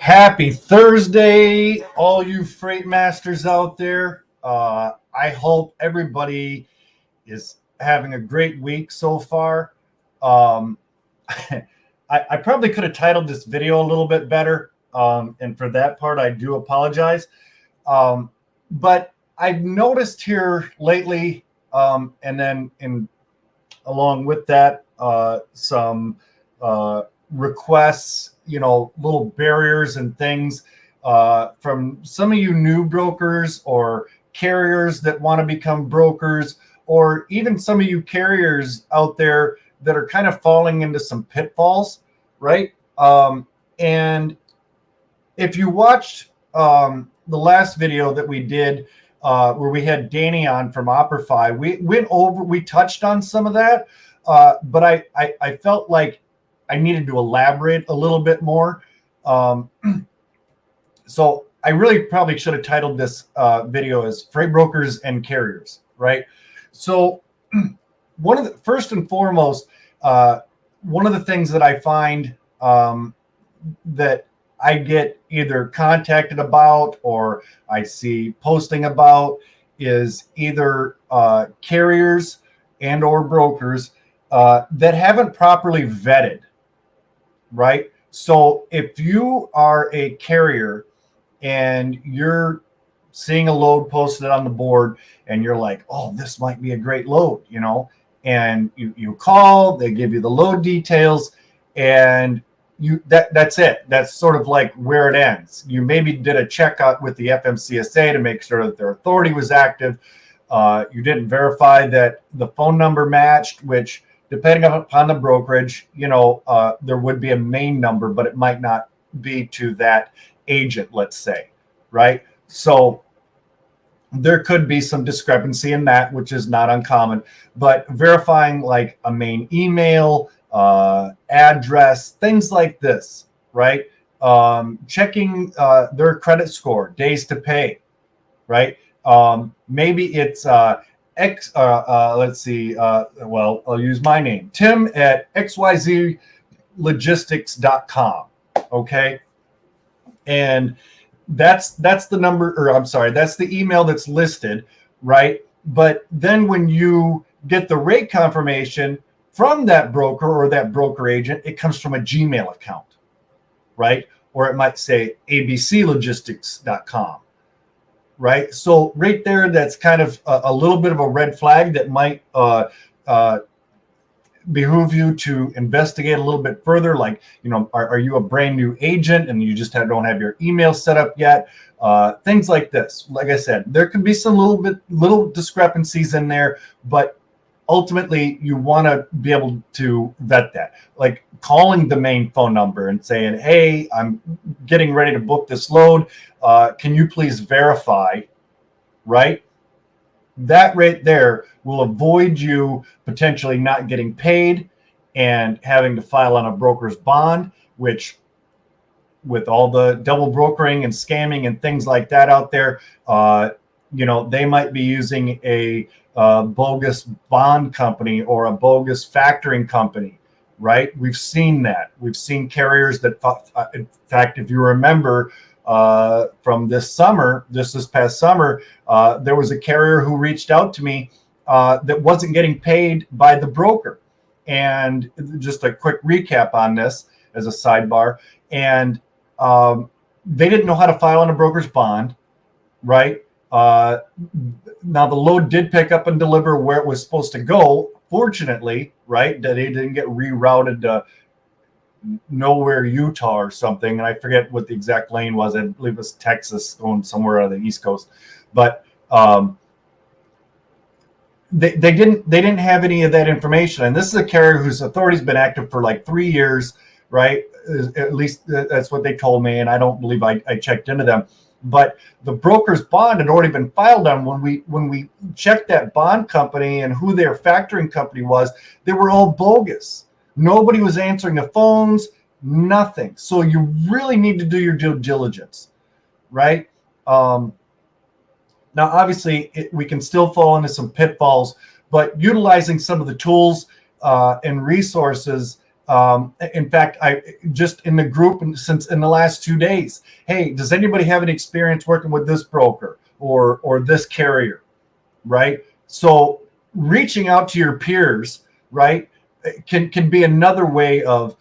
Happy Thursday, all you freight masters out there. I hope everybody is having a great week so far. Um, I probably could have titled this video a little bit better, and for that part, I do apologize. But I've noticed here lately, and then along with that, some requests, little barriers and things from some of you new brokers or carriers that want to become brokers, or even some of you carriers out there that are kind of falling into some pitfalls, right? And if you watched the last video that we did, where we had Danny on from Operify, we touched on some of that, but I felt like I needed to elaborate a little bit more. So I really probably should have titled this video as Freight Brokers and Carriers, right? So first and foremost, one of the things that I find that I get either contacted about or I see posting about is either carriers and or brokers that haven't properly vetted, right? So if you are a carrier and you're seeing a load posted on the board and you're like, oh, this might be a great load, and you call, they give you the load details, and that's it. That's sort of like where it ends. You maybe did a checkout with the FMCSA to make sure that their authority was active. You didn't verify that the phone number matched, which depending upon the brokerage, there would be a main number, but it might not be to that agent, let's say, right? So there could be some discrepancy in that, which is not uncommon, but verifying like a main email, address, things like this, right? Checking their credit score, days to pay, right? Maybe it's let's see. Well, I'll use my name, Tim at xyzlogistics.com. Okay. And that's the number, or I'm sorry, that's the email that's listed, right? But then when you get the rate confirmation from that broker or that broker agent, it comes from a Gmail account, right? Or it might say abclogistics.com, right? So right there, that's kind of a little bit of a red flag that might behoove you to investigate a little bit further. Like, are you a brand new agent and you just don't have your email set up yet? Things like this. Like I said, there can be some little discrepancies in there, but ultimately you want to be able to vet that. Like calling the main phone number and saying, hey, I'm getting ready to book this load. Can you please verify, right? That right there will avoid you potentially not getting paid and having to file on a broker's bond, which with all the double brokering and scamming and things like that out there, they might be using a bogus bond company or a bogus factoring company, right? We've seen that. We've seen carriers that, in fact, if you remember, from this past summer, there was a carrier who reached out to me that wasn't getting paid by the broker. And just a quick recap on this as a sidebar. And they didn't know how to file on a broker's bond, right? Now the load did pick up and deliver where it was supposed to go, fortunately, right? That it didn't get rerouted to nowhere, Utah or something, and I forget what the exact lane was. I believe it was Texas, going somewhere on the East Coast. But they didn't have any of that information. And this is a carrier whose authority's been active for like 3 years, right? At least that's what they told me, and I don't believe I checked into them. But the broker's bond had already been filed on. When we checked that bond company and who their factoring company was, they were all bogus. Nobody was answering the phones, nothing. So you really need to do your due diligence, right? Now, obviously, we can still fall into some pitfalls, but utilizing some of the tools and resources In fact, I just in the group since in the last 2 days, hey, does anybody have any experience working with this broker or this carrier, right? So reaching out to your peers, right, can be another way of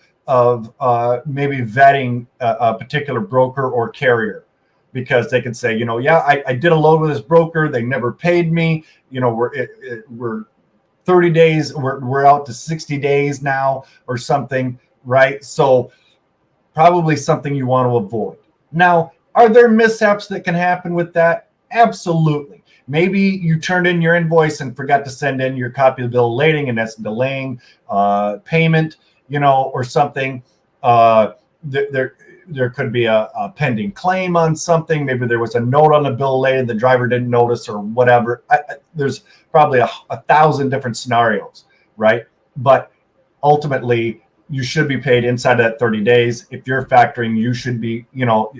maybe vetting a particular broker or carrier, because they can say, yeah, I did a load with this broker, they never paid me, we're 30 days, we're out to 60 days now or something, right? So probably something you want to avoid. Now, are there mishaps that can happen with that? Absolutely. Maybe you turned in your invoice and forgot to send in your copy of the bill of lading, and that's delaying payment, or something. There could be a pending claim on something. Maybe there was a note on the bill of lading the driver didn't notice or whatever. There's probably a 1,000 different scenarios, right? But ultimately, you should be paid inside that 30 days. If you're factoring, you should be,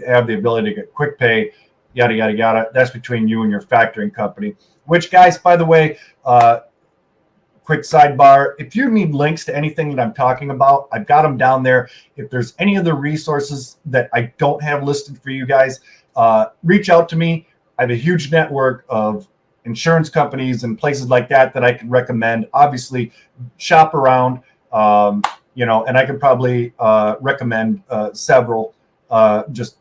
have the ability to get quick pay, yada, yada, yada. That's between you and your factoring company, which, guys, by the way, quick sidebar, if you need links to anything that I'm talking about, I've got them down there. If there's any other resources that I don't have listed for you guys, reach out to me. I have a huge network of insurance companies and places like that I can recommend. Obviously, shop around, and I can probably recommend several, just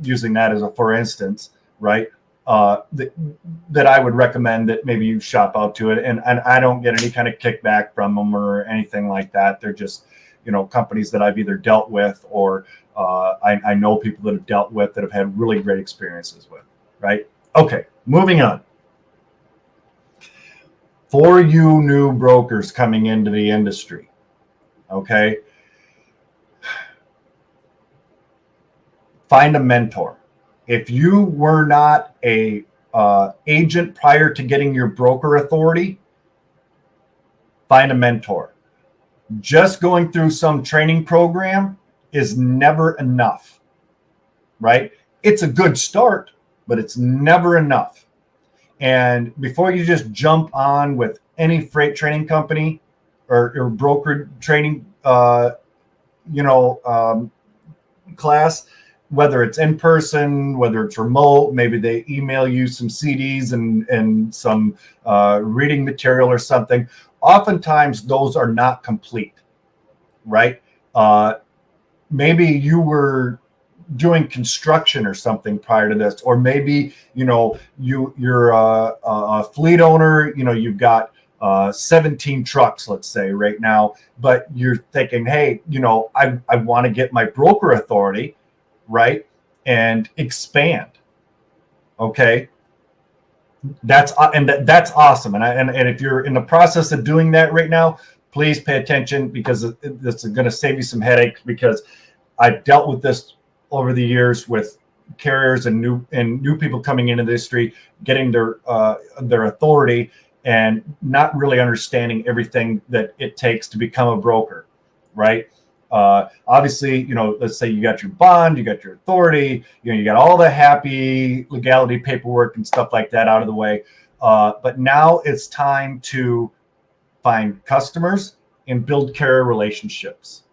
using that as a for instance, right? That I would recommend that maybe you shop out to it, and I don't get any kind of kickback from them or anything like that. They're just companies that I've either dealt with or I know people that have dealt with that have had really great experiences with, right? Okay, moving on. For you new brokers coming into the industry, okay, find a mentor. If you were not a agent prior to getting your broker authority, find a mentor. Just going through some training program is never enough, right? It's a good start, but it's never enough. And before you just jump on with any freight training company or broker training, class, whether it's in person, whether it's remote, maybe they email you some CDs and some reading material or something. Oftentimes those are not complete, right? Maybe you were doing construction or something prior to this, or maybe you're a fleet owner. You've got 17 trucks, let's say, right now, but you're thinking, hey, I want to get my broker authority, right, and expand. Okay, that's awesome. And if you're in the process of doing that right now, please pay attention, because this is going to save you some headaches, because I've dealt with this over the years with carriers and new people coming into the industry, getting their authority and not really understanding everything that it takes to become a broker, right? Obviously, let's say you got your bond, you got your authority, you got all the happy legality paperwork and stuff like that out of the way. But now it's time to find customers and build carrier relationships,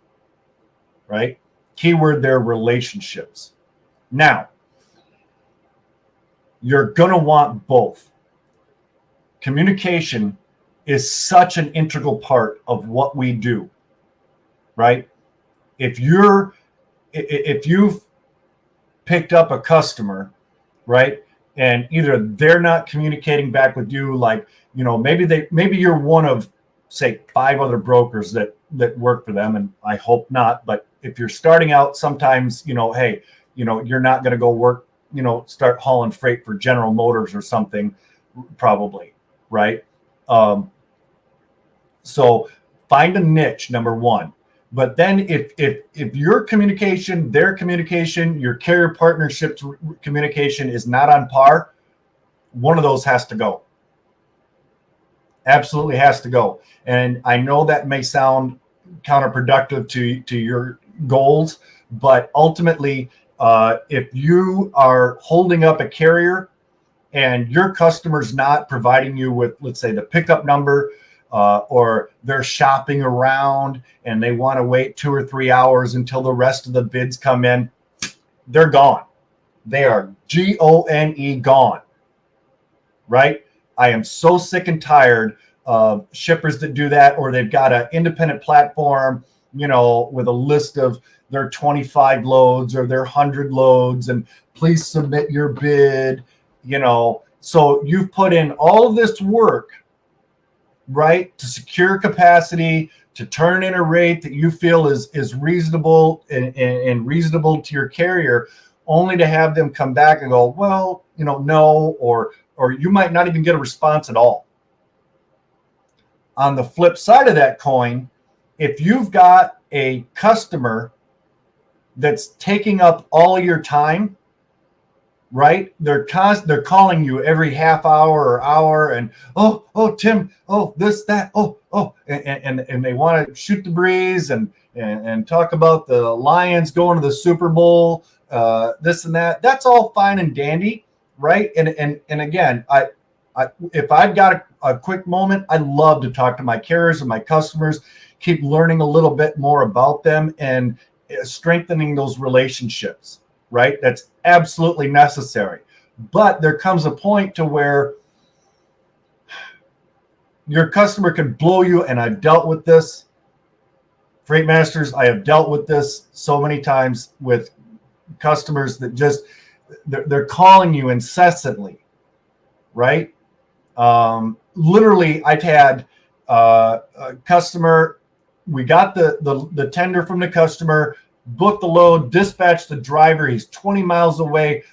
right? Keyword there, relationships. Now, you're going to want both. Communication is such an integral part of what we do, right? If you've picked up a customer, right, and either they're not communicating back with you, like, maybe you're one of, say, 5 other brokers that work for them, and I hope not, but if you're starting out, sometimes, hey, you're not going to go work, start hauling freight for General Motors or something, probably, right? So find a niche, number one. But then if your communication, their communication, your carrier partnership communication is not on par, one of those has to go. Absolutely has to go. And I know that may sound counterproductive to your goals, but ultimately, if you are holding up a carrier and your customer's not providing you with, let's say, the pickup number, or they're shopping around and they want to wait 2 or 3 hours until the rest of the bids come in, they're gone. They are gone, gone, right? I am so sick and tired of shippers that do that, or they've got an independent platform, with a list of their 25 loads or their 100 loads, and please submit your bid, So you've put in all of this work, right, to secure capacity, to turn in a rate that you feel is reasonable and reasonable to your carrier, only to have them come back and go, well, no, or you might not even get a response at all. On the flip side of that coin, if you've got a customer that's taking up all of your time, right? They're calling you every half hour or hour, and oh Tim, this, that, and they want to shoot the breeze and talk about the Lions going to the Super Bowl, this and that. That's all fine and dandy, right? And again, I if I've got a quick moment, I love to talk to my carriers and my customers, keep learning a little bit more about them and strengthening those relationships, right? That's absolutely necessary. But there comes a point to where your customer can blow you, and I've dealt with this. Freight Masters, I have dealt with this so many times with customers that just, they're calling you incessantly, right? Literally, I've had a customer, we got the tender from the customer, booked the load, dispatched the driver. He's 20 miles away.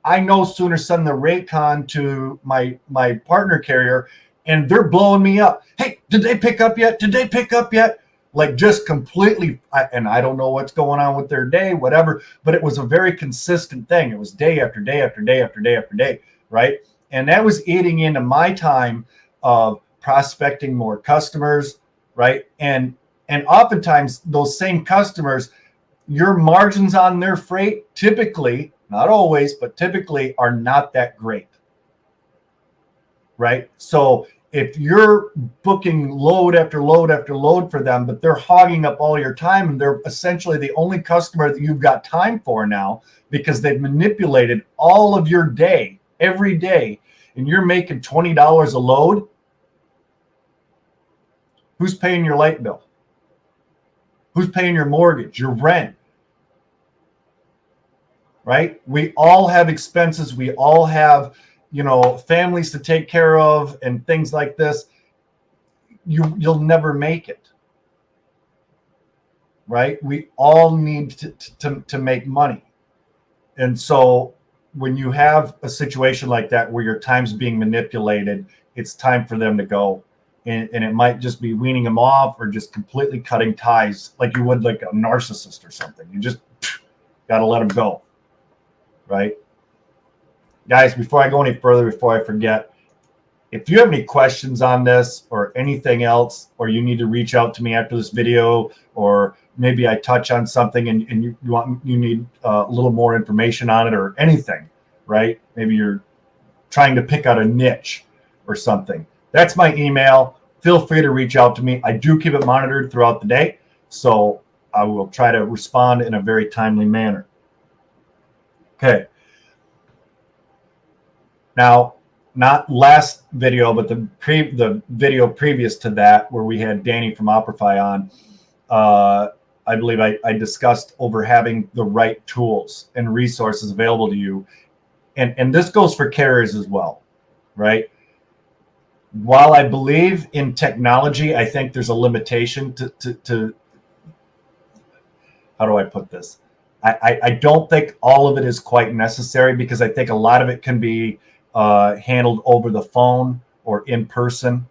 I no sooner send the rate con to my partner carrier, and they're blowing me up. Hey, did they pick up yet? Did they pick up yet? Like, just completely, and I don't know what's going on with their day, whatever, but it was a very consistent thing. It was day after day after day after day after day, right? And that was eating into my time of prospecting more customers, right? And oftentimes those same customers, your margins on their freight typically, not always, but typically are not that great, right? So if you're booking load after load after load for them, but they're hogging up all your time, and they're essentially the only customer that you've got time for now because they've manipulated all of your day, every day, and you're making $20 a load, who's paying your light bill? Who's paying your mortgage, your rent? Right? We all have expenses. We all have, families to take care of and things like this. You'll never make it. Right? We all need to make money. And so when you have a situation like that where your time's being manipulated, it's time for them to go. And it might just be weaning them off or just completely cutting ties like you would like a narcissist or something. You just got to let them go. Right? Guys, before I go any further, before I forget, if you have any questions on this or anything else, or you need to reach out to me after this video, or maybe I touch on something and you need a little more information on it or anything, right? Maybe you're trying to pick out a niche or something. That's my email. Feel free to reach out to me. I do keep it monitored throughout the day, so I will try to respond in a very timely manner. Okay. Now, not last video, but the video previous to that, where we had Danny from Operify on, I believe I discussed over having the right tools and resources available to you. And this goes for carriers as well, right? While I believe in technology, I think there's a limitation to how do I put this? I don't think all of it is quite necessary, because I think a lot of it can be handled over the phone or in person,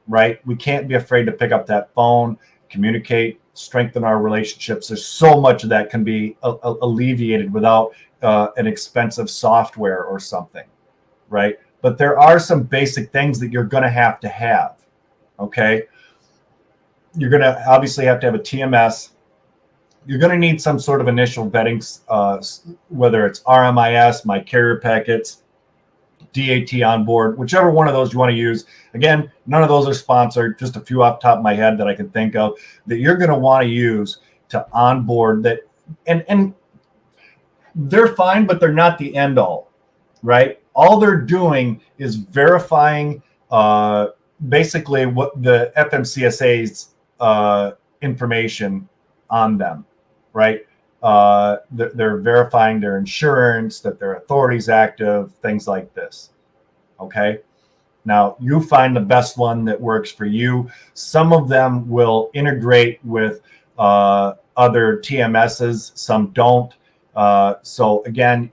right? We can't be afraid to pick up that phone, communicate, strengthen our relationships. There's so much of that can be alleviated without an expensive software or something, right? But there are some basic things that you're going to have, okay? You're going to obviously have to have a TMS. You're going to need some sort of initial vetting, whether it's RMIS, My Carrier Packets, DAT onboard, whichever one of those you want to use. Again, none of those are sponsored, just a few off the top of my head that I can think of that you're going to want to use to onboard that. And they're fine, but they're not the end all, right? All they're doing is verifying basically what the FMCSA's information on them, right? They're verifying their insurance, that their authority's active, things like this. Okay. Now you find the best one that works for you. Some of them will integrate with other TMSs, some don't. So again,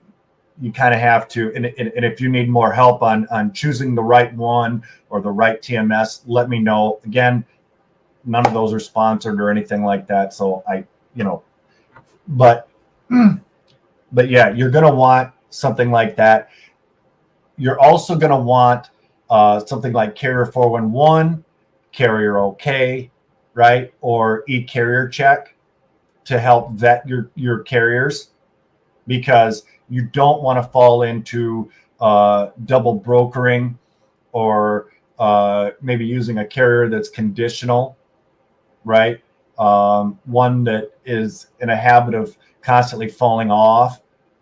you kind of have to, and if you need more help on choosing the right one or the right TMS, let me know. Again, none of those are sponsored or anything like that. So but yeah, you're going to want something like that. You're also going to want something like Carrier 411, Carrier OK, right? Or eCarrier Check to help vet your carriers, because you don't want to fall into double brokering or maybe using a carrier that's conditional, right? One that is in a habit of constantly falling off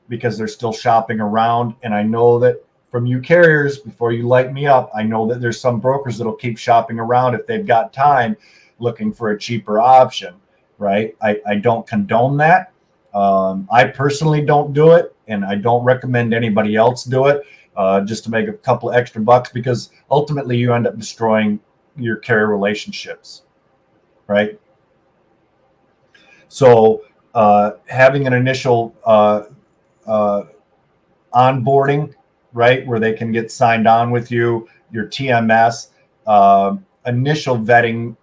because they're still shopping around. And I know that from you carriers, before you light me up, I know that there's some brokers that'll keep shopping around if they've got time looking for a cheaper option, right? I don't condone that. I personally don't do it, and I don't recommend anybody else do it just to make a couple extra bucks, because ultimately you end up destroying your carrier relationships, right? So having an initial onboarding, right, where they can get signed on with you, your TMS, initial vetting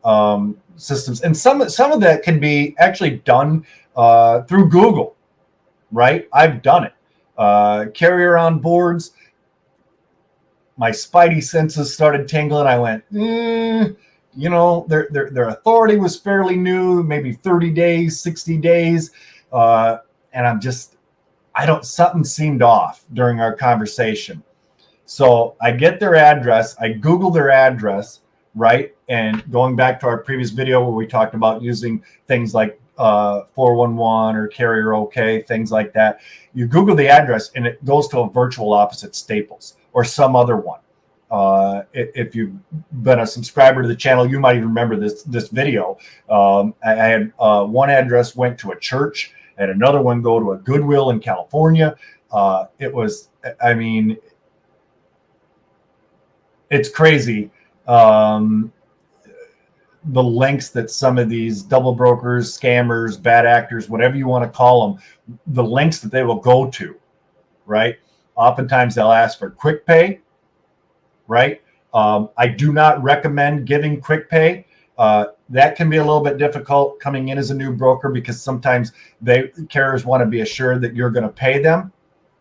systems, and some of that can be actually done through Google, right? I've done it. Carrier on boards, my spidey senses started tingling. I went, their authority was fairly new, maybe 30 days, 60 days. And something seemed off during our conversation. So I get their address, I Google their address, right? And going back to our previous video where we talked about using things like 411 or Carrier OK, things like that. You Google the address and it goes to a virtual office at Staples or some other one. If you've been a subscriber to the channel, you might even remember this video. I had one address went to a church, and another one go to a Goodwill in California. It's crazy. The links that some of these double brokers, scammers, bad actors, whatever you want to call them, the links that they will go to, right? Oftentimes they'll ask for quick pay, right? I do not recommend giving quick pay. That can be a little bit difficult coming in as a new broker, because sometimes carriers want to be assured that you're going to pay them,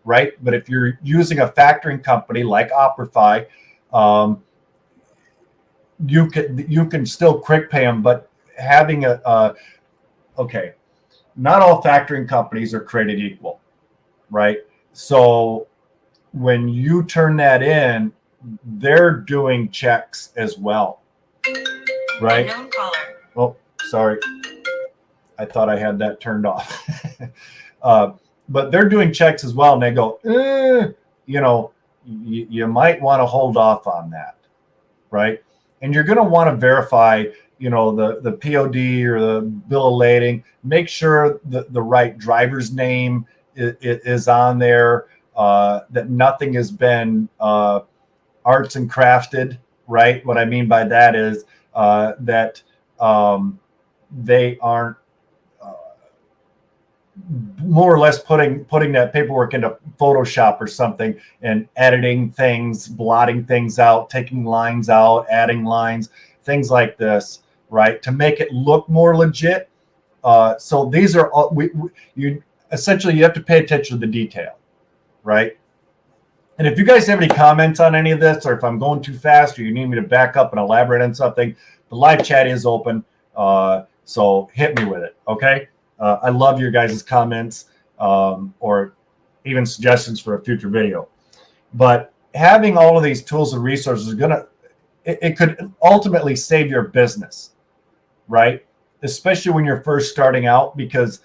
right? But if you're using a factoring company like Operify, you can still quick pay them, but having not all factoring companies are created equal, right? So when you turn that in, they're doing checks as well, right? Unknown caller. Oh, sorry. I thought I had that turned off. But they're doing checks as well, and they go, you might want to hold off on that, right? And you're going to want to verify, the POD or the bill of lading. Make sure that the right driver's name is on there, that nothing has been arts and crafted, right? What I mean by that is that they aren't more or less putting that paperwork into Photoshop or something and editing things, blotting things out, taking lines out, adding lines, things like this, right? To make it look more legit. So these are all, you have to pay attention to the detail, right? And if you guys have any comments on any of this, or if I'm going too fast, or you need me to back up and elaborate on something, the live chat is open. So hit me with it. Okay. I love your guys' comments or even suggestions for a future video. But having all of these tools and resources is it could ultimately save your business, right? Especially when you're first starting out, because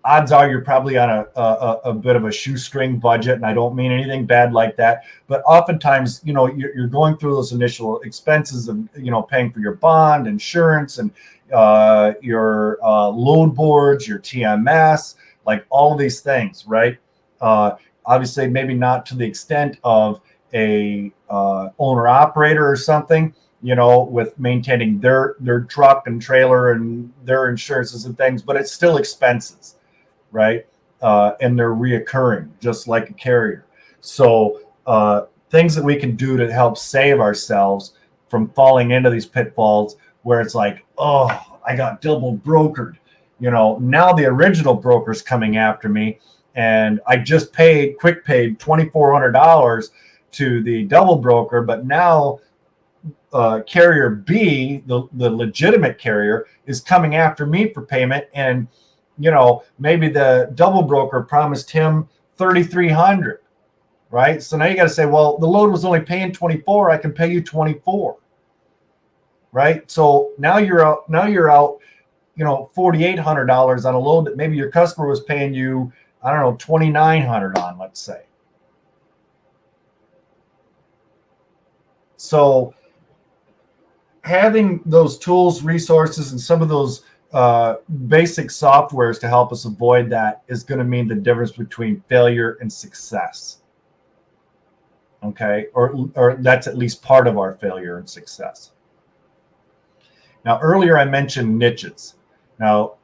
odds are you're probably on a bit of a shoestring budget, and I don't mean anything bad like that, but oftentimes, you're going through those initial expenses of, paying for your bond, insurance, and your load boards, your TMS, like all of these things, right? Obviously, maybe not to the extent of a owner operator or something, with maintaining their truck and trailer and their insurances and things, but it's still expenses, right? And they're reoccurring, just like a carrier. So things that we can do to help save ourselves from falling into these pitfalls where it's like, oh, I got double brokered. Now the original broker's coming after me, and I just paid $2,400 to the double broker, but now carrier B, the legitimate carrier, is coming after me for payment, and maybe the double broker promised him 3,300, right? So now you got to say, well, the load was only paying 24, I can pay you 24, right? So now you're out $4,800 on a load that maybe your customer was paying you, I don't know, 2,900 on, let's say. So having those tools, resources, and some of those basic softwares to help us avoid that is going to mean the difference between failure and success. Okay, or that's at least part of our failure and success. Now, earlier I mentioned niches. Now,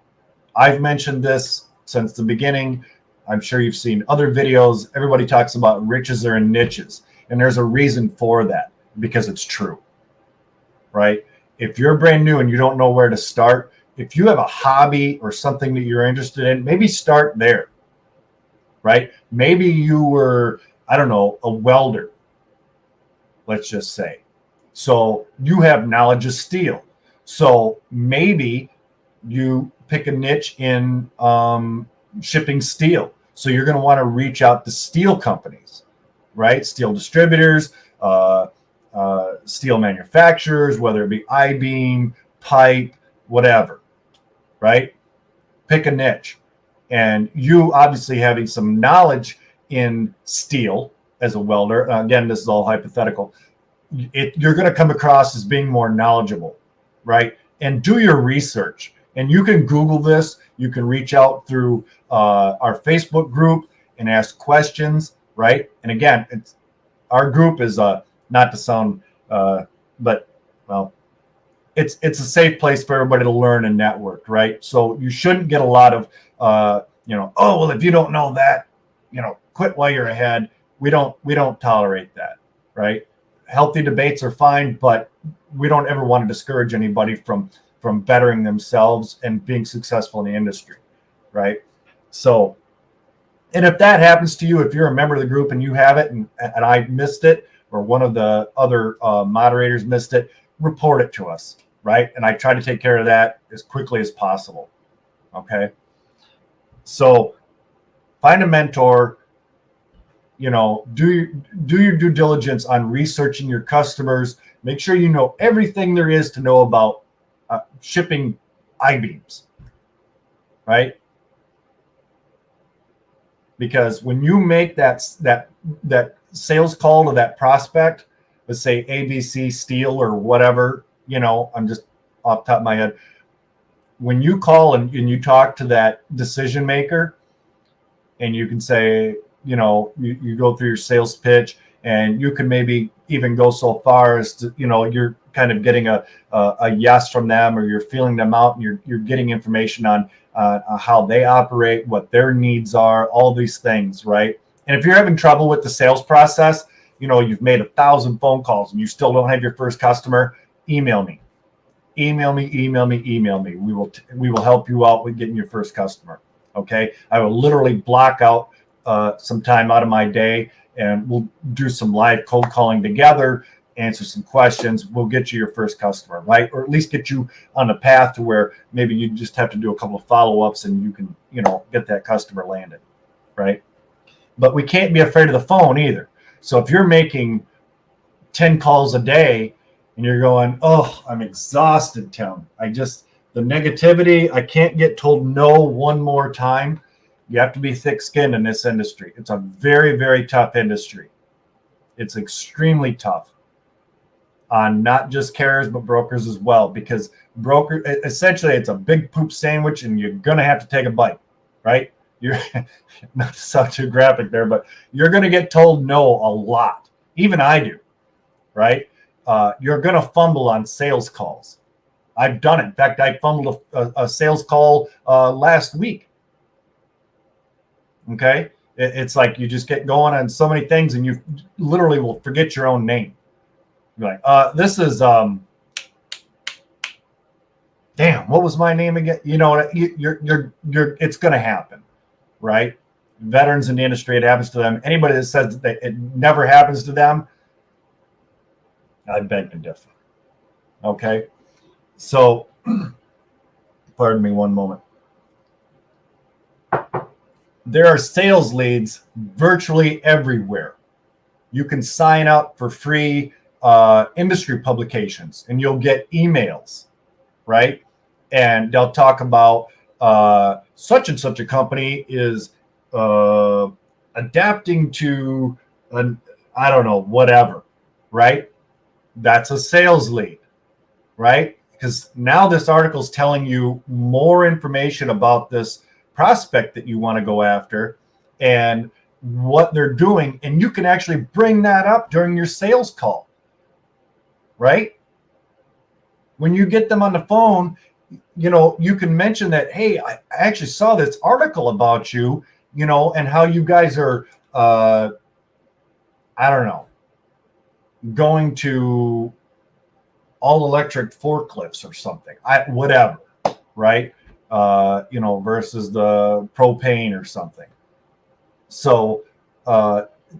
I've mentioned this since the beginning. I'm sure you've seen other videos. Everybody talks about riches are in niches, and there's a reason for that, because it's true, right? If you're brand new and you don't know where to start, if you have a hobby or something that you're interested in, maybe start there, right? Maybe you were, I don't know, a welder, let's just say. So you have knowledge of steel. So maybe you pick a niche in shipping steel. So you're going to want to reach out to steel companies, right? Steel distributors, steel manufacturers, whether it be I-beam, pipe, whatever, right? Pick a niche. And you obviously having some knowledge in steel as a welder, again, this is all hypothetical, you're going to come across as being more knowledgeable, right? And do your research. And you can Google this. You can reach out through our Facebook group and ask questions, right? And again, our group is not to sound, but well, it's a safe place for everybody to learn and network, right? So you shouldn't get a lot of, oh, well, if you don't know that, quit while you're ahead. We don't tolerate that, right? Healthy debates are fine, but we don't ever want to discourage anybody from bettering themselves and being successful in the industry, right? So, and if that happens to you, if you're a member of the group and you have it and I missed it, or one of the other moderators missed it, report it to us, right? And I try to take care of that as quickly as possible, okay? So find a mentor, do your due diligence on researching your customers. Make sure you know everything there is to know about shipping I-beams, right? Because when you make that sales call to that prospect, let's say ABC Steel or whatever, I'm just off the top of my head. When you call and you talk to that decision maker, and you can say, you go through your sales pitch, and you can maybe even go so far as to, you're kind of getting a yes from them, or you're feeling them out, and you're getting information on how they operate, what their needs are, all these things, right? And if you're having trouble with the sales process, you've made 1,000 phone calls and you still don't have your first customer, email me. We will help you out with getting your first customer. Okay. I will literally block out some time out of my day, and we'll do some live cold calling together, answer some questions. We'll get you your first customer, right? Or at least get you on a path to where maybe you just have to do a couple of follow-ups and you can, get that customer landed, right? But we can't be afraid of the phone either. So if you're making 10 calls a day and you're going, oh, I'm exhausted, Tim. The negativity, I can't get told no one more time. You have to be thick-skinned in this industry. It's a very, very tough industry. It's extremely tough on not just carriers, but brokers as well, because essentially it's a big poop sandwich and you're going to have to take a bite, right? You're not to sound too graphic there, but you're going to get told no a lot. Even I do, right? You're going to fumble on sales calls. I've done it. In fact, I fumbled a sales call last week. Okay. It's like you just get going on so many things and you literally will forget your own name. You're like, this is, damn, what was my name again? You know, it's going to happen, right? Veterans in the industry, it happens to them. Anybody that says that it never happens to them, I beg to differ. Okay. So, pardon me one moment. There are sales leads virtually everywhere. You can sign up for free industry publications and you'll get emails, right? And they'll talk about such and such a company is adapting to, I don't know, whatever, right? That's a sales lead, right? Because now this article is telling you more information about this prospect that you want to go after and what they're doing. And you can actually bring that up during your sales call, right? When you get them on the phone, you know, you can mention that, hey, I actually saw this article about you, you know, and how you guys are, I don't know, going to all electric forklifts or something, whatever, right? You know, versus the propane or something. So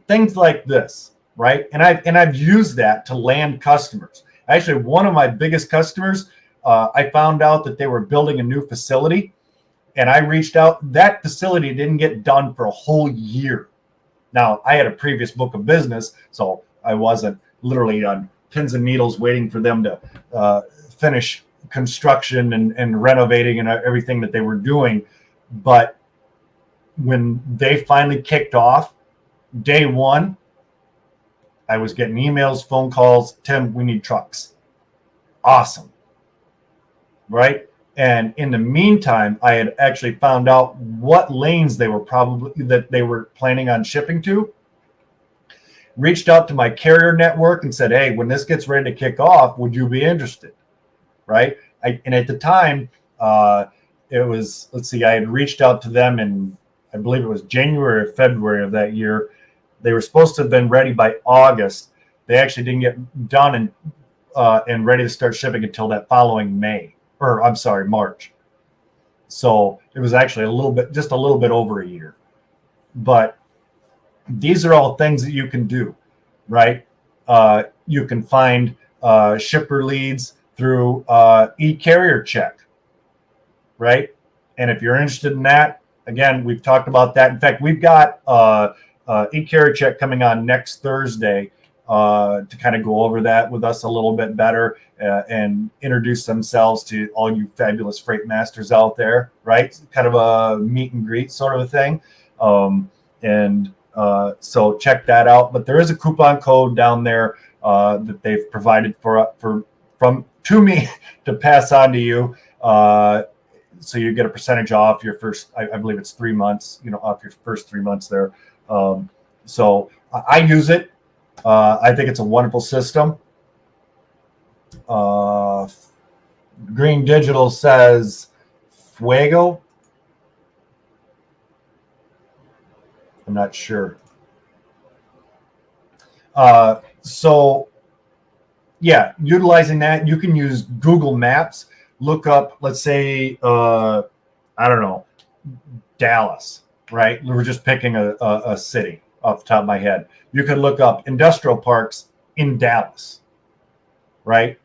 things like this, right? And I've used that to land customers. Actually, one of my biggest customers, I found out that they were building a new facility, and I reached out. That facility didn't get done for a whole year. Now, I had a previous book of business, so I wasn't literally on pins and needles waiting for them to finish construction and renovating and everything that they were doing. But when they finally kicked off, day one, I was getting emails, phone calls, Tim, we need trucks. Awesome. Right? And in the meantime, I had actually found out what lanes they were planning on shipping to. Reached out to my carrier network and said, hey, when this gets ready to kick off, would you be interested? Right? And at the time, it was, I had reached out to them in, I believe it was January or February of that year. They were supposed to have been ready by August. They actually didn't get done and ready to start shipping until that following March. So it was actually just a little bit over a year. But these are all things that you can do, right? You can find shipper leads through e-carrier check, right? And if you're interested in that, again, we've talked about that. In fact, we've got e-carrier check coming on next Thursday to kind of go over that with us a little bit better and introduce themselves to all you fabulous freight masters out there, right? Kind of a meet and greet sort of a thing. So check that out. But there is a coupon code down there that they've provided to me to pass on to you. So you get a percentage off your first, I believe it's 3 months, off your first 3 months there. So I use it. I think it's a wonderful system. Green Digital says Fuego. I'm not sure. So yeah, utilizing that, you can use Google Maps, look up, let's say, I don't know, Dallas, right? We're just picking a city off the top of my head. You could look up industrial parks in Dallas, right?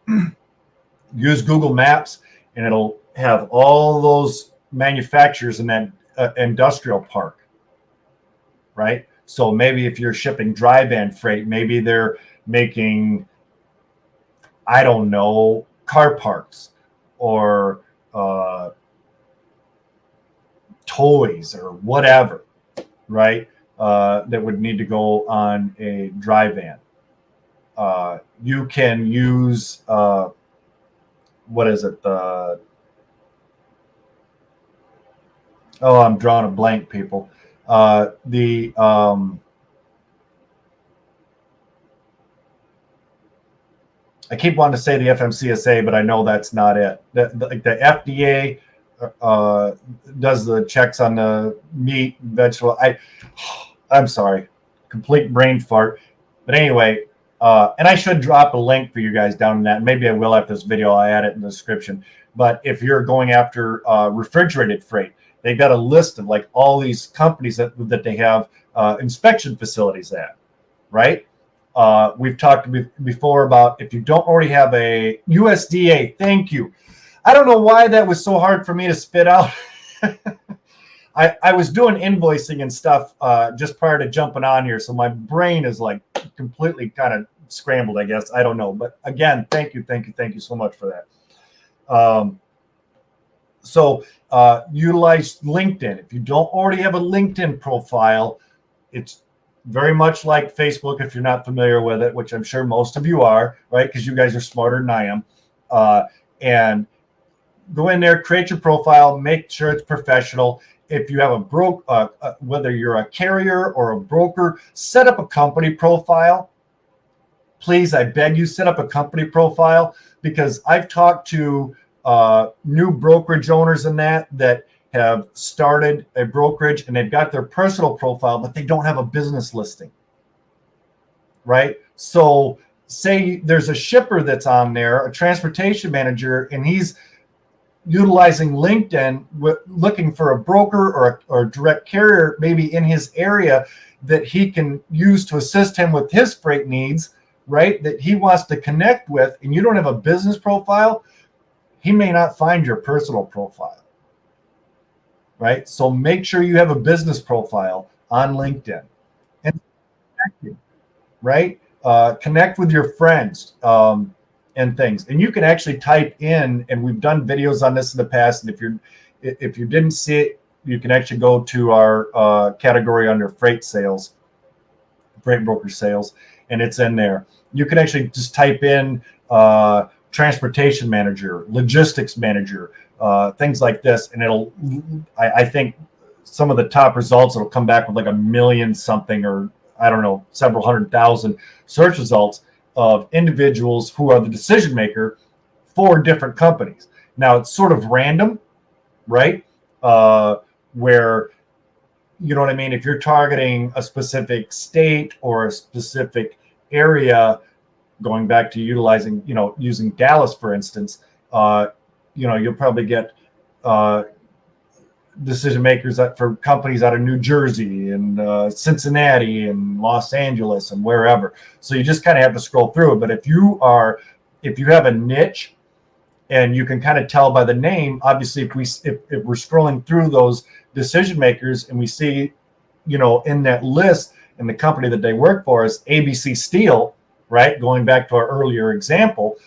Use Google Maps and it'll have all those manufacturers in that industrial park, right? So maybe if you're shipping dry van freight, maybe they're making, I don't know, car parts or toys or whatever, right? That would need to go on a dry van. You can use, what is it? I'm drawing a blank, people. I keep wanting to say the FMCSA, but I know that's not it. The FDA does the checks on the meat, vegetable. I'm sorry, complete brain fart. But anyway, and I should drop a link for you guys down in that. Maybe I will after this video. I add it in the description. But if you're going after refrigerated freight, they've got a list of like all these companies that they have inspection facilities at, right? We've talked before about if you don't already have a USDA, thank you. I don't know why that was so hard for me to spit out. I was doing invoicing and stuff just prior to jumping on here, so my brain is like completely kind of scrambled, I guess. I don't know. But again, thank you so much for that. So utilize LinkedIn. If you don't already have a LinkedIn profile, it's very much like Facebook if you're not familiar with it, which I'm sure most of you are, right? Because you guys are smarter than I am. And go in there, create your profile, make sure it's professional. If you have whether you're a carrier or a broker, set up a company profile. Please, I beg you, set up a company profile, because I've talked to new brokerage owners in that have started a brokerage and they've got their personal profile, but they don't have a business listing, right? So say there's a shipper that's on there, a transportation manager, and he's utilizing LinkedIn, looking for a broker or a direct carrier maybe in his area that he can use to assist him with his freight needs, right? That he wants to connect with, and you don't have a business profile, he may not find your personal profile. Right? So make sure you have a business profile on LinkedIn and right? Connect with your friends and things. And you can actually type in, and we've done videos on this in the past. And if you didn't see it, you can actually go to our category under freight sales, freight broker sales, and it's in there. You can actually just type in transportation manager, logistics manager, things like this, and I think some of the top results, it'll come back with like 1 million something, or I don't know, several 100,000 search results of individuals who are the decision maker for different companies. Now it's sort of random, right? Where, you know what I mean? If you're targeting a specific state or a specific area, going back to using Dallas, for instance, you'll probably get decision makers for companies out of New Jersey and Cincinnati and Los Angeles and wherever. So you just kind of have to scroll through it. But if you have a niche, and you can kind of tell by the name, obviously, if we're scrolling through those decision makers and we see, in that list, and the company that they work for is ABC Steel, right? Going back to our earlier example,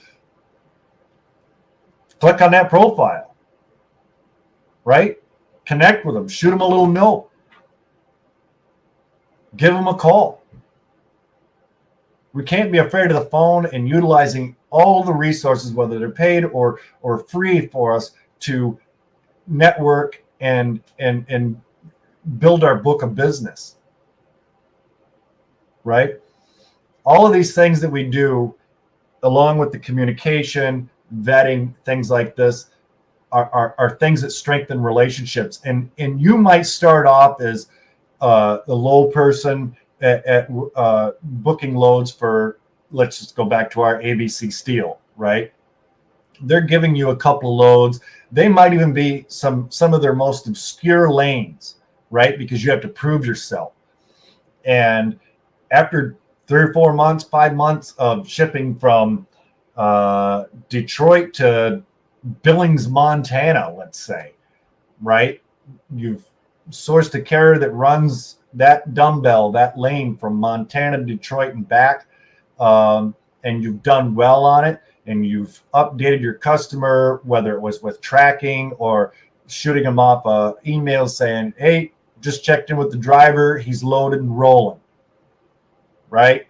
click on that profile, right? Connect with them, shoot them a little note, give them a call. We can't be afraid of the phone and utilizing all the resources, whether they're paid or free, for us to network and build our book of business, right? All of these things that we do, along with the communication, vetting, things like this, are things that strengthen relationships. And you might start off as the low person at booking loads for, let's just go back to our ABC Steel, right? They're giving you a couple of loads. They might even be some of their most obscure lanes, right? Because you have to prove yourself. And after 3 or 4 months, 5 months of shipping from Detroit to Billings, Montana, let's say, right? You've sourced a carrier that runs that dumbbell, that lane from Montana to Detroit and back, and you've done well on it, and you've updated your customer, whether it was with tracking or shooting them off an email saying, hey, just checked in with the driver, he's loaded and rolling, right?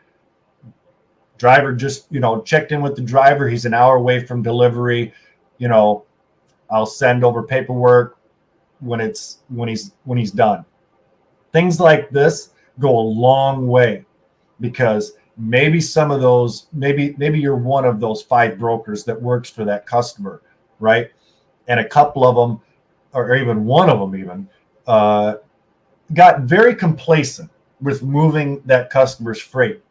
Driver just, checked in with the driver, he's an hour away from delivery, I'll send over paperwork when he's done. Things like this go a long way, because maybe some of those, maybe you're one of those 5 brokers that works for that customer, right? And a couple of them, or even one of them even, got very complacent with moving that customer's freight.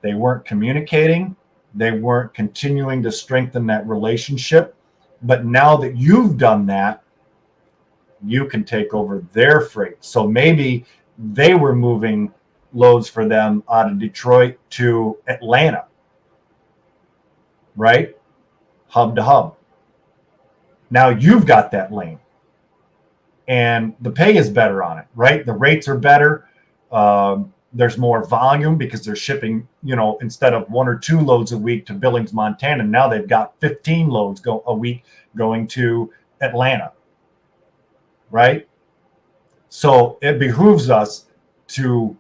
They weren't communicating. They weren't continuing to strengthen that relationship. But now that you've done that, you can take over their freight. So maybe they were moving loads for them out of Detroit to Atlanta, right? Hub to hub. Now you've got that lane, and the pay is better on it, right? The rates are better. There's more volume because they're shipping, instead of 1 or 2 loads a week to Billings, Montana, now they've got 15 loads a week going to Atlanta, right? So it behooves us to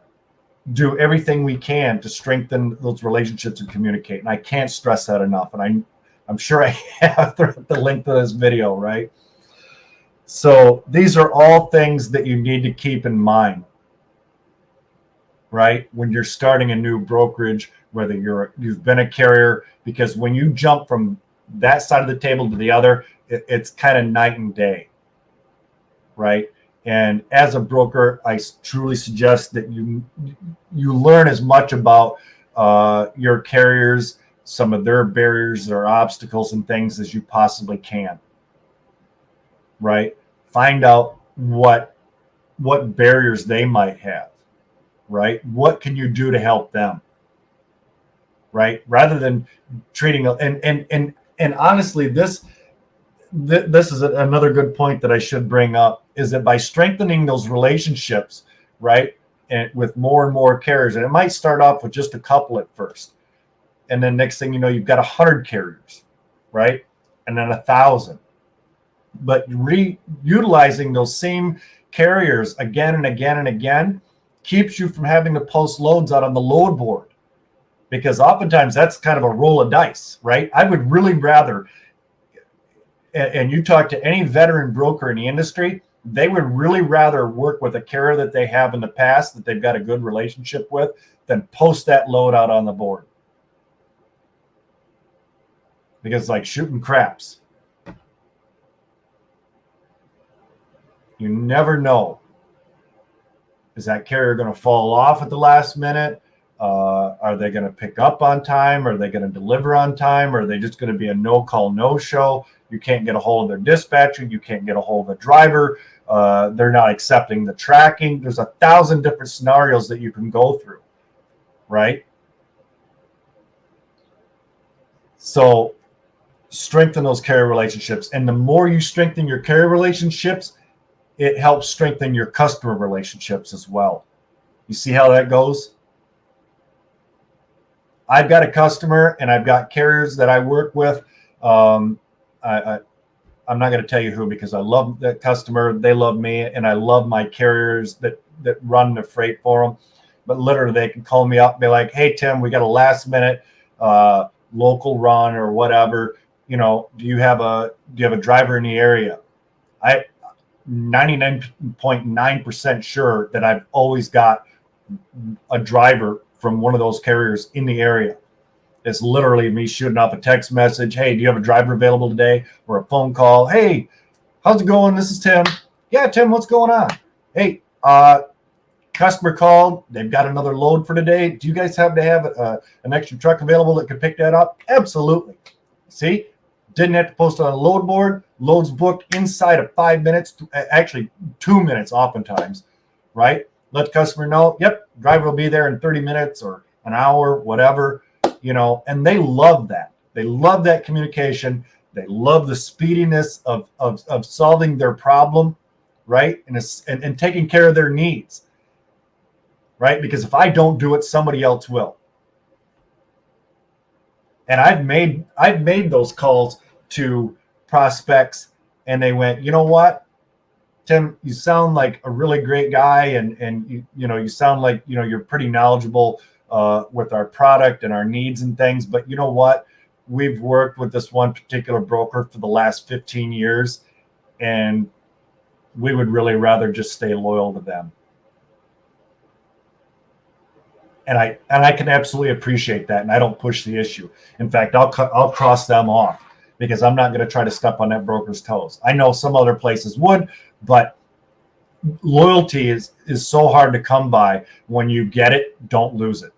do everything we can to strengthen those relationships and communicate. And I can't stress that enough. And I'm sure I have throughout the length of this video, right? So these are all things that you need to keep in mind, right? When you're starting a new brokerage, whether you've been a carrier, because when you jump from that side of the table to the other, it's kind of night and day, right? And as a broker, I truly suggest that you learn as much about your carriers, some of their barriers, their obstacles and things as you possibly can, right? Find out what barriers they might have, right? What can you do to help them, right? Rather than treating, and honestly, this is another good point that I should bring up, is that by strengthening those relationships, right, and with more and more carriers, and it might start off with just a couple at first, and then next thing you know, you've got 100 carriers, right, and then 1,000. But utilizing those same carriers again and again and again keeps you from having to post loads out on the load board, because oftentimes that's kind of a roll of dice, right? I would really rather, and you talk to any veteran broker in the industry, they would really rather work with a carrier that they have in the past that they've got a good relationship with than post that load out on the board. Because it's like shooting craps. You never know. Is that carrier going to fall off at the last minute? Are they going to pick up on time? Are they going to deliver on time? Or are they just going to be a no-call, no-show? You can't get a hold of their dispatcher. You can't get a hold of the driver. They're not accepting the tracking. There's 1,000 different scenarios that you can go through, right? So strengthen those carrier relationships. And the more you strengthen your carrier relationships, it helps strengthen your customer relationships as well. You see how that goes? I've got a customer and I've got carriers that I work with. I'm not going to tell you who, because I love that customer. They love me, and I love my carriers that run the freight for them. But literally, they can call me up and be like, "Hey, Tim, we got a last minute local run or whatever. Do you have a driver in the area?" I'm 99.9% sure that I've always got a driver from one of those carriers in the area. It's literally me shooting off a text message. "Hey, do you have a driver available today?" Or a phone call. "Hey, how's it going? This is Tim." "Yeah, Tim, what's going on?" "Hey, customer called. They've got another load for today. Do you guys have to have an extra truck available that could pick that up?" "Absolutely." See, didn't have to post on a load board. Loads booked inside of 5 minutes, actually 2 minutes oftentimes, right? Let the customer know, yep, driver will be there in 30 minutes or an hour, whatever. And they love that. They love that communication. They love the speediness of solving their problem, right? And taking care of their needs. right? Because if I don't do it, somebody else will. And I've made those calls to prospects, and they went, you know what, Tim, you sound like a really great guy, and you sound like you're pretty knowledgeable with our product and our needs and things. But you know what, we've worked with this one particular broker for the last 15 years, and we would really rather just stay loyal to them. And I can absolutely appreciate that, and I don't push the issue. In fact, I'll cross them off, because I'm not going to try to step on that broker's toes. I know some other places would, but loyalty is so hard to come by. When you get it, don't lose it.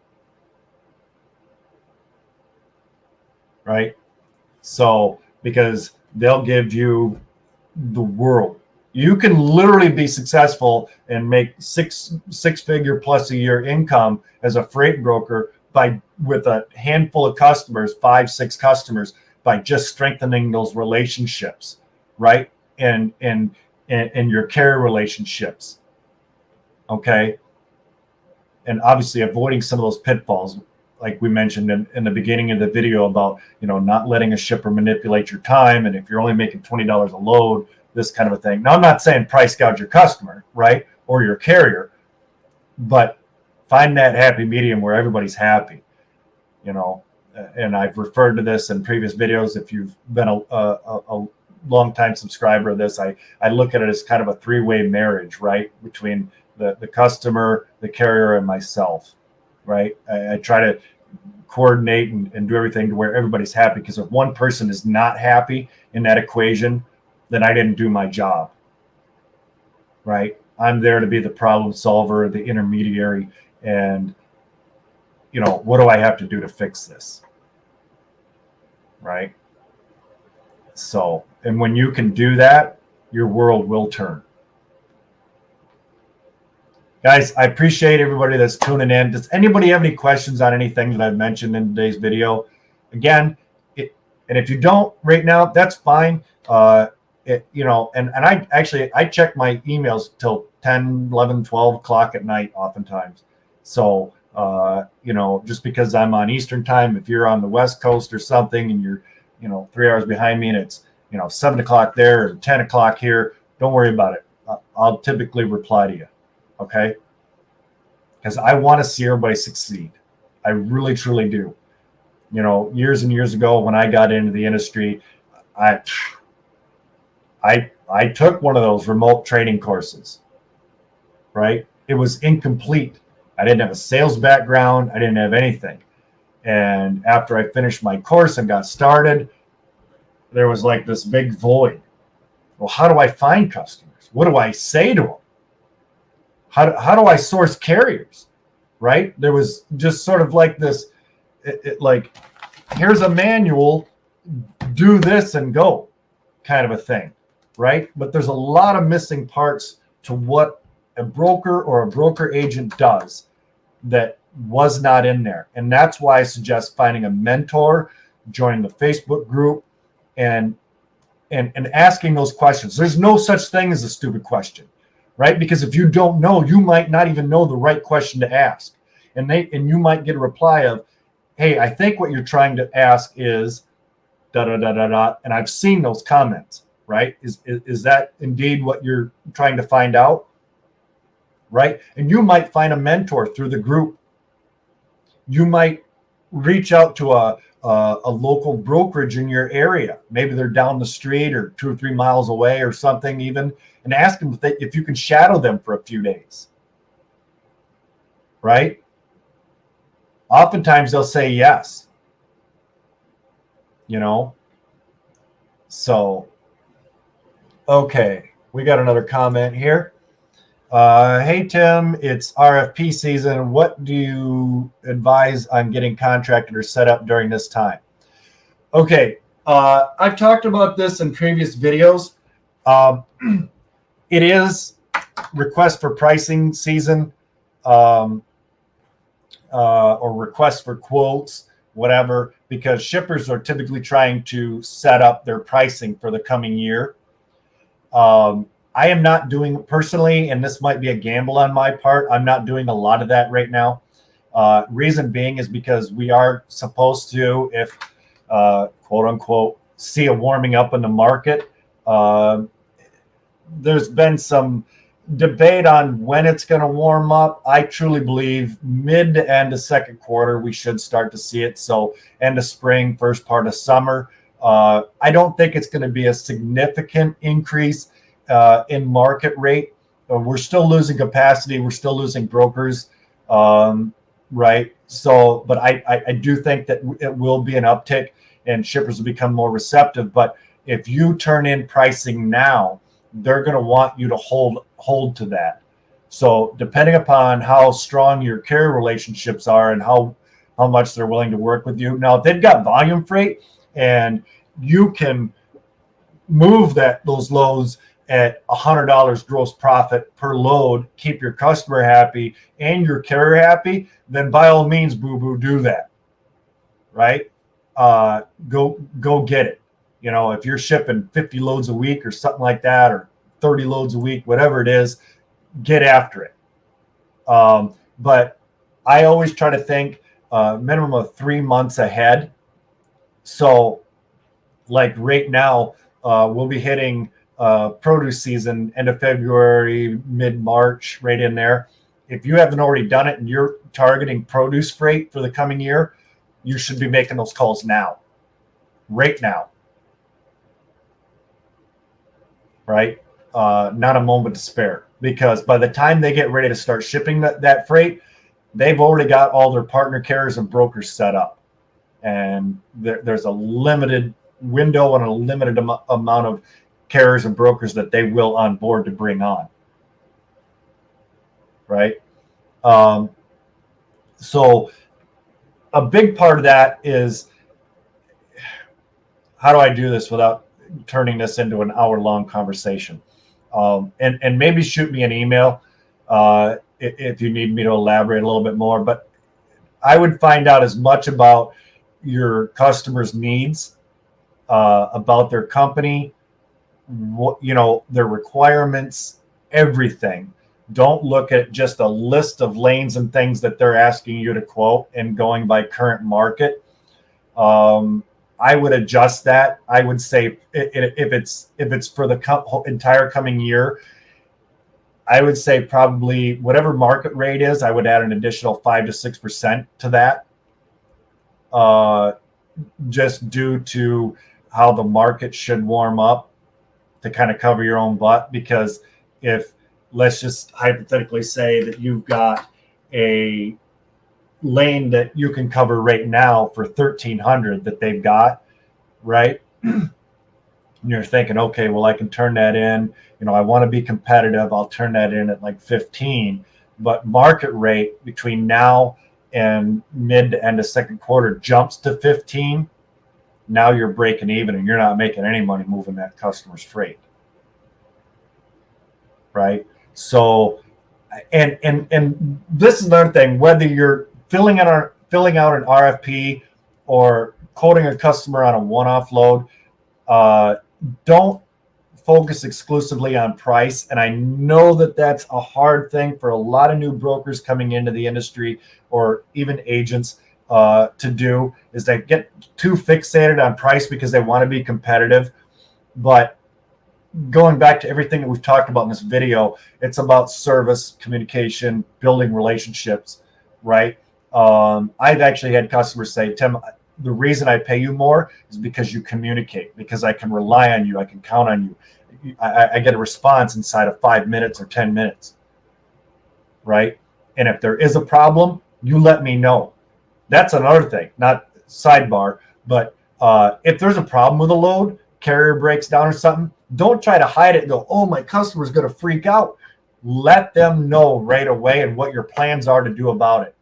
Right? So, because they'll give you the world. You can literally be successful and make six-figure plus a year income as a freight broker with a handful of customers, 5-6 customers, by just strengthening those relationships, right? And your carrier relationships. Okay. And obviously avoiding some of those pitfalls, like we mentioned in the beginning of the video, about not letting a shipper manipulate your time, and if you're only making $20 a load, this kind of a thing. Now, I'm not saying price gouge your customer, right, or your carrier, but find that happy medium where everybody's happy. And I've referred to this in previous videos. If you've been a long time subscriber of this, I look at it as kind of a three-way marriage, right, between the customer, the carrier, and myself, right? I try to coordinate and do everything to where everybody's happy, because if one person is not happy in that equation, then I didn't do my job, right? I'm there to be the problem solver, the intermediary, and what do I have to do to fix this, right? So, and when you can do that, your world will turn. Guys, I appreciate everybody that's tuning in. Does anybody have any questions on anything that I've mentioned in today's video? Again, and if you don't right now, that's fine. And I check my emails till 10, 11, 12 o'clock at night oftentimes. So, just because I'm on Eastern time, if you're on the West Coast or something and you're, 3 hours behind me and it's, 7 o'clock there or 10 o'clock here, don't worry about it. I'll typically reply to you. Okay? Because I want to see everybody succeed. I really, truly do. Years and years ago when I got into the industry, I took one of those remote trading courses, right? It was incomplete. I didn't have a sales background. I didn't have anything. And after I finished my course and got started, there was like this big void. Well, how do I find customers? What do I say to them? How do I source carriers, right? There was just sort of like this, like, here's a manual, do this and go kind of a thing, right? But there's a lot of missing parts to what a broker or a broker agent does that was not in there. And that's why I suggest finding a mentor, joining the Facebook group, and asking those questions. There's no such thing as a stupid question, right? Because if you don't know, you might not even know the right question to ask. And you might get a reply of, hey, I think what you're trying to ask is da da da da da. And I've seen those comments, right? Is that indeed what you're trying to find out? Right? And you might find a mentor through the group. You might reach out to a local brokerage in your area. Maybe they're down the street or 2 or 3 miles away or something even, and ask them if you can shadow them for a few days. Right? Oftentimes they'll say yes. So, okay, we got another comment here. Hey, Tim, it's RFP season. What do you advise on getting contracted or set up during this time? Okay, I've talked about this in previous videos. It is request for pricing season, or request for quotes, whatever, because shippers are typically trying to set up their pricing for the coming year. I am not doing personally, and this might be a gamble on my part, I'm not doing a lot of that right now. Reason being is because we are supposed to, if quote unquote, see a warming up in the market. Uh, there's been some debate on when it's going to warm up. I truly believe mid to end of second quarter, we should start to see it. So end of spring, first part of summer. I don't think it's going to be a significant increase in market rate. We're still losing capacity. We're still losing brokers. Right. So, but I do think that it will be an uptick and shippers will become more receptive. But if you turn in pricing now, they're going to want you to hold to that. So depending upon how strong your carrier relationships are and how much they're willing to work with you. Now, if they've got volume freight and you can move those loads at $100 gross profit per load, keep your customer happy and your carrier happy, then by all means, boo-boo, do that, right? Go get it. You know, if you're shipping 50 loads a week or something like that, or 30 loads a week, whatever it is, get after it. But I always try to think minimum of 3 months ahead. So like right now, we'll be hitting produce season end of February, mid-March, right in there. If you haven't already done it and you're targeting produce freight for the coming year, you should be making those calls now, right now. Right? Not a moment to spare, because by the time they get ready to start shipping that freight, they've already got all their partner carriers and brokers set up. And there's a limited window and a limited amount of carriers and brokers that they will onboard to bring on. Right? So a big part of that is, how do I do this without turning this into an hour-long conversation? And maybe shoot me an email if you need me to elaborate a little bit more. But I would find out as much about your customers' needs, about their company, their requirements, everything. Don't look at just a list of lanes and things that they're asking you to quote and going by current market. I would adjust that. I would say if it's for the entire coming year, I would say probably whatever market rate is, I would add an additional 5 to 6% to that, just due to how the market should warm up to kind of cover your own butt. Because if, let's just hypothetically say that you've got a lane that you can cover right now for 1,300 that they've got, right? And you're thinking, okay, well, I can turn that in. I want to be competitive. I'll turn that in at like 15. But market rate between now and mid to end of second quarter jumps to 15. Now you're breaking even and you're not making any money moving that customer's freight. Right? So, and this is another thing, whether you're filling out an RFP or quoting a customer on a one-off load, don't focus exclusively on price. And I know that that's a hard thing for a lot of new brokers coming into the industry, or even agents to do, is they get too fixated on price because they want to be competitive. But going back to everything that we've talked about in this video, it's about service, communication, building relationships, right? I've actually had customers say, Tim, the reason I pay you more is because you communicate, because I can rely on you. I can count on you. I get a response inside of 5 minutes or 10 minutes, right? And if there is a problem, you let me know. That's another thing, not sidebar, but if there's a problem with a load, carrier breaks down or something, don't try to hide it and go, oh, my customer's going to freak out. Let them know right away and what your plans are to do about it.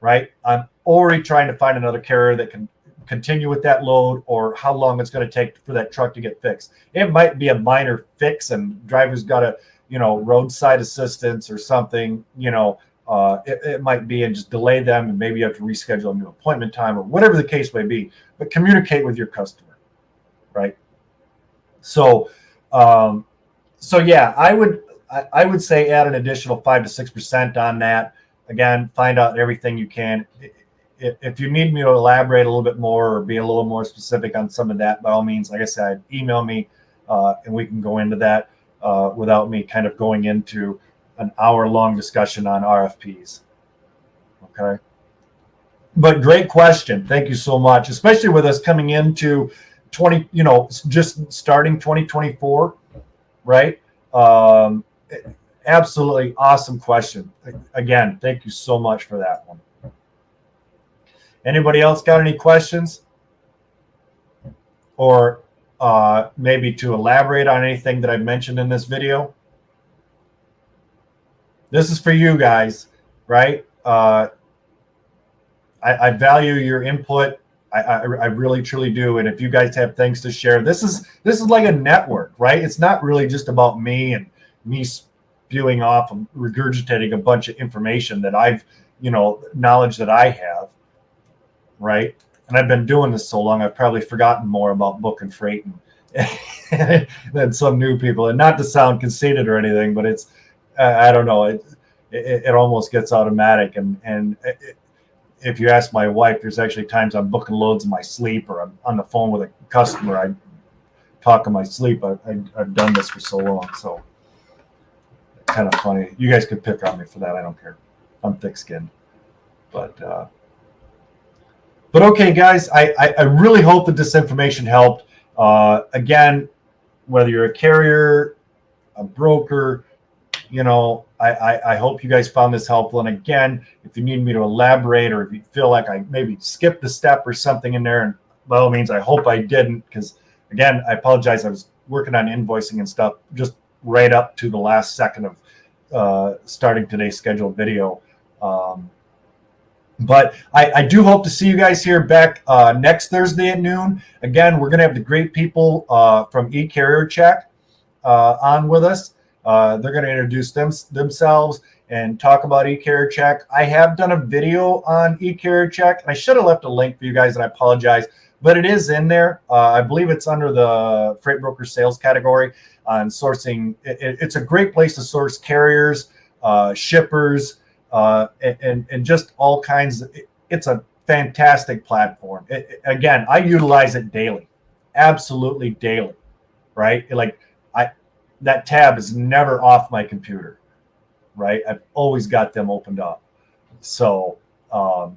Right? I'm already trying to find another carrier that can continue with that load, or how long it's going to take for that truck to get fixed. It might be a minor fix and driver's got a, roadside assistance or something, it might be, and just delay them, and maybe you have to reschedule a new appointment time or whatever the case may be, but communicate with your customer, right? So So yeah, I would say add an additional 5 to 6% on that. Again, find out everything you can. If you need me to elaborate a little bit more or be a little more specific on some of that, by all means, like I said, email me and we can go into that without me kind of going into an hour-long discussion on RFPs. Okay. But great question. Thank you so much, especially with us coming into 20, just starting 2024, right? Um, Absolutely awesome question. Again, thank you so much for that one. Anybody else got any questions? Or maybe to elaborate on anything that I've mentioned in this video? This is for you guys, right? I value your input. I really truly do. And if you guys have things to share, this is like a network, right? It's not really just about me and me spewing off and regurgitating a bunch of information that I've, knowledge that I have, right? And I've been doing this so long, I've probably forgotten more about book and freight than some new people. And not to sound conceited or anything, but it's, I don't know, it almost gets automatic. And if you ask my wife, there's actually times I'm booking loads in my sleep, or I'm on the phone with a customer. I talk in my sleep. I've done this for so long, so kind of funny. You guys could pick on me for that. I don't care. I'm thick-skinned, but okay, guys. I really hope that this information helped. Again, whether you're a carrier, a broker, I hope you guys found this helpful. And again, if you need me to elaborate, or if you feel like I maybe skipped a step or something in there, and by all means, I hope I didn't, because again, I apologize. I was working on invoicing and stuff just right up to the last second of starting today's scheduled video. But I do hope to see you guys here back next Thursday at noon. Again, we're going to have the great people from eCarrier Check on with us. They're going to introduce themselves and talk about eCarrier Check. I have done a video on eCarrier Check, and I should have left a link for you guys, and I apologize, but it is in there. I believe it's under the freight broker sales category on sourcing. It's a great place to source carriers, shippers, and just all kinds. It's a fantastic platform. Again, I utilize it daily, absolutely daily, right? That tab is never off my computer, right? I've always got them opened up. So I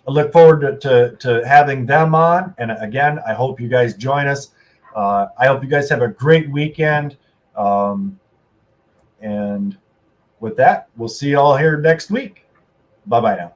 look forward to having them on. And again, I hope you guys join us. I hope you guys have a great weekend. And with that, we'll see you all here next week. Bye-bye now.